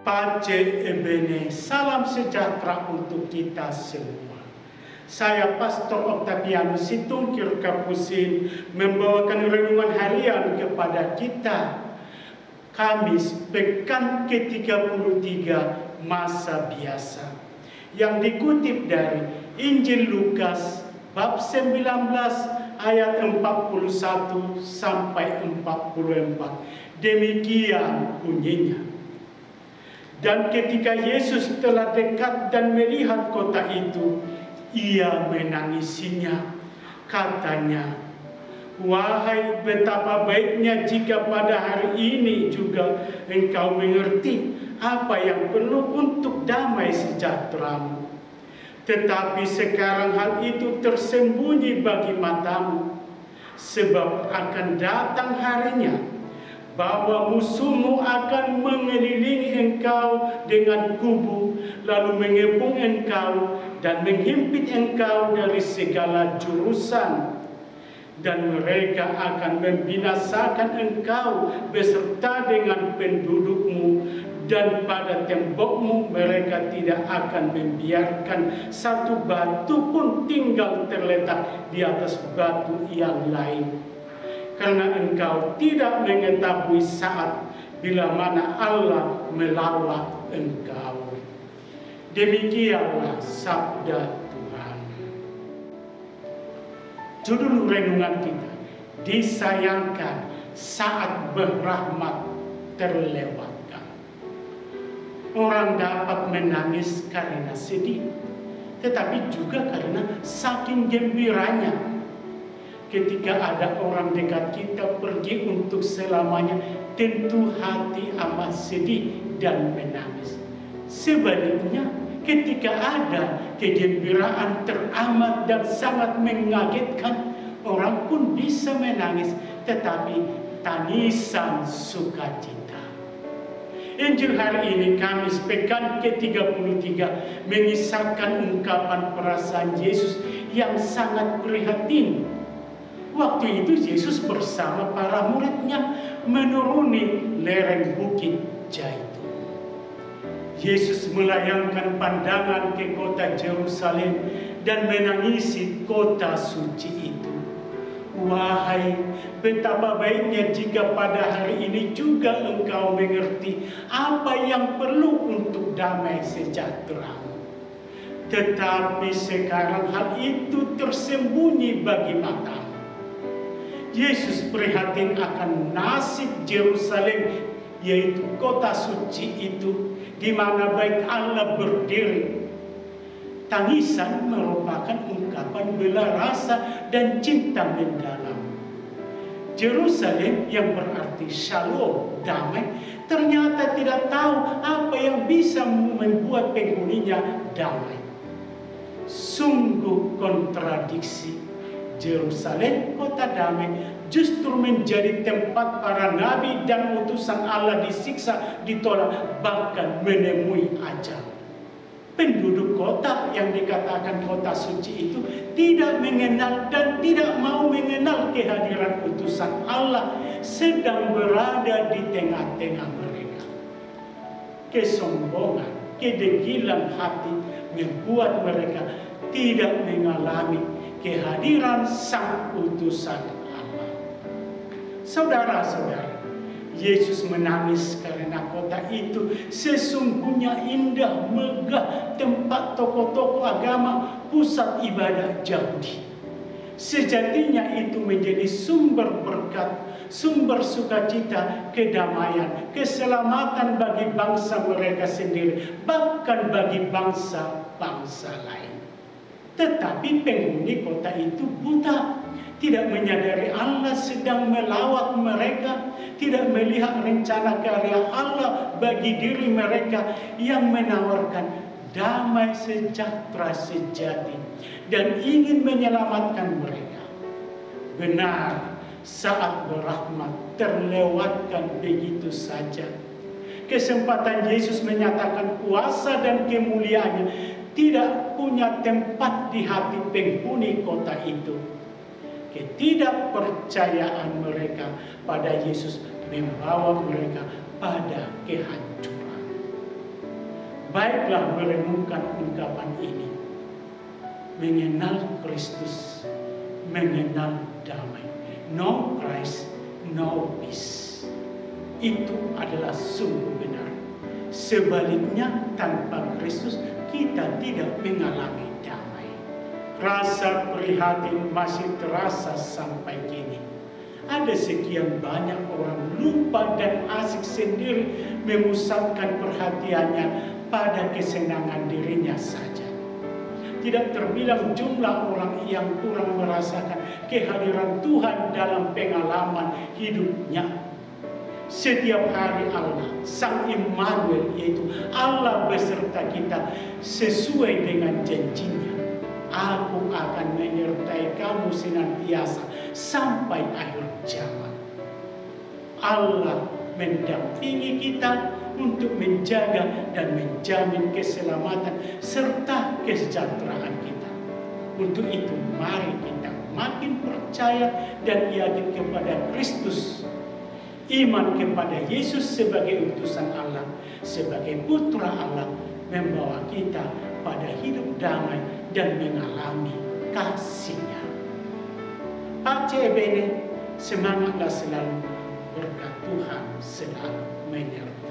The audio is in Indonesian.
Pace ebene, salam sejahtera untuk kita semua. Saya Pastor Octavianus Situngkir Kapusin membawakan renungan harian kepada kita. Kamis pekan ke-33 masa biasa. Yang dikutip dari Injil Lukas bab 19 ayat 41 sampai 44. Demikian bunyinya. Dan ketika Yesus telah dekat dan melihat kota itu, ia menangisinya. Katanya, "Wahai, betapa baiknya jika pada hari ini juga engkau mengerti apa yang perlu untuk damai sejahteramu. Tetapi sekarang hal itu tersembunyi bagi matamu, sebab akan datang harinya bahwa musuhmu akan mengelilingi engkau dengan kubu, lalu mengepung engkau dan menghimpit engkau dari segala jurusan. Dan mereka akan membinasakan engkau beserta dengan pendudukmu, dan pada tembokmu mereka tidak akan membiarkan satu batu pun tinggal terletak di atas batu yang lain. Karena engkau tidak mengetahui saat bila mana Allah melawat engkau." Demikianlah sabda Tuhan. Judul renungan kita, disayangkan saat berrahmat terlewatkan. Orang dapat menangis karena sedih, tetapi juga karena saking gembiranya. Ketika ada orang dekat kita pergi untuk selamanya, tentu hati amat sedih dan menangis. Sebaliknya, ketika ada kegembiraan teramat dan sangat mengagetkan, orang pun bisa menangis, tetapi tangisan sukacita. Injil hari ini, Kamis pekan ke-33, mengisahkan ungkapan perasaan Yesus yang sangat prihatin. Waktu itu Yesus bersama para muridnya menuruni lereng bukit Zaitun. Yesus melayangkan pandangan ke kota Yerusalem dan menangisi kota suci itu. "Wahai, betapa baiknya jika pada hari ini juga engkau mengerti apa yang perlu untuk damai sejahtera. Tetapi sekarang hal itu tersembunyi bagi matamu." Yesus prihatin akan nasib Yerusalem, yaitu kota suci itu, di mana Bait Allah berdiri. Tangisan merupakan ungkapan bela rasa dan cinta mendalam. Yerusalem yang berarti shalom, damai, ternyata tidak tahu apa yang bisa membuat penghuninya damai. Sungguh kontradiksi. Yerusalem, kota damai, justru menjadi tempat para nabi dan utusan Allah disiksa, ditolak, bahkan menemui ajal. Penduduk kota yang dikatakan kota suci itu tidak mengenal dan tidak mau mengenal kehadiran utusan Allah sedang berada di tengah-tengah mereka. Kesombongan, kedegilan hati membuat mereka tidak mengalami kehadiran sang utusan Allah. Saudara-saudara, Yesus menangis karena kota itu sesungguhnya indah, megah, tempat tokoh-tokoh agama, pusat ibadah Yahudi. Sejatinya itu menjadi sumber berkat, sumber sukacita, kedamaian, keselamatan bagi bangsa mereka sendiri, bahkan bagi bangsa-bangsa lain. Tetapi penghuni kota itu buta, tidak menyadari Allah sedang melawat mereka, tidak melihat rencana karya Allah bagi diri mereka yang menawarkan damai sejahtera sejati dan ingin menyelamatkan mereka. Benar, saat berrahmat terlewatkan begitu saja. Kesempatan Yesus menyatakan kuasa dan kemuliaannya tidak punya tempat di hati penghuni kota itu. Ketidakpercayaan mereka pada Yesus membawa mereka pada kehancuran. baiklah merenungkan ungkapan ini. Mengenal Kristus, mengenal damai. No Christ, no peace. Itu adalah sungguh benar. Sebaliknya, tanpa Kristus kita tidak mengalami damai. Rasa prihatin masih terasa sampai kini. Ada sekian banyak orang lupa dan asik sendiri memusatkan perhatiannya pada kesenangan dirinya saja. Tidak terbilang jumlah orang yang kurang merasakan kehadiran Tuhan dalam pengalaman hidupnya. Setiap hari Allah, Sang Immanuel, yaitu Allah beserta kita sesuai dengan janjinya. Aku akan menyertai kamu senantiasa sampai akhir zaman. Allah mendampingi kita untuk menjaga dan menjamin keselamatan serta kesejahteraan kita. Untuk itu mari kita makin percaya dan yakin kepada Kristus. Iman kepada Yesus sebagai utusan Allah, sebagai putra Allah, membawa kita pada hidup damai dan mengalami kasih-Nya. Pace bene, semangatlah selalu, berkat Tuhan selalu menyertai.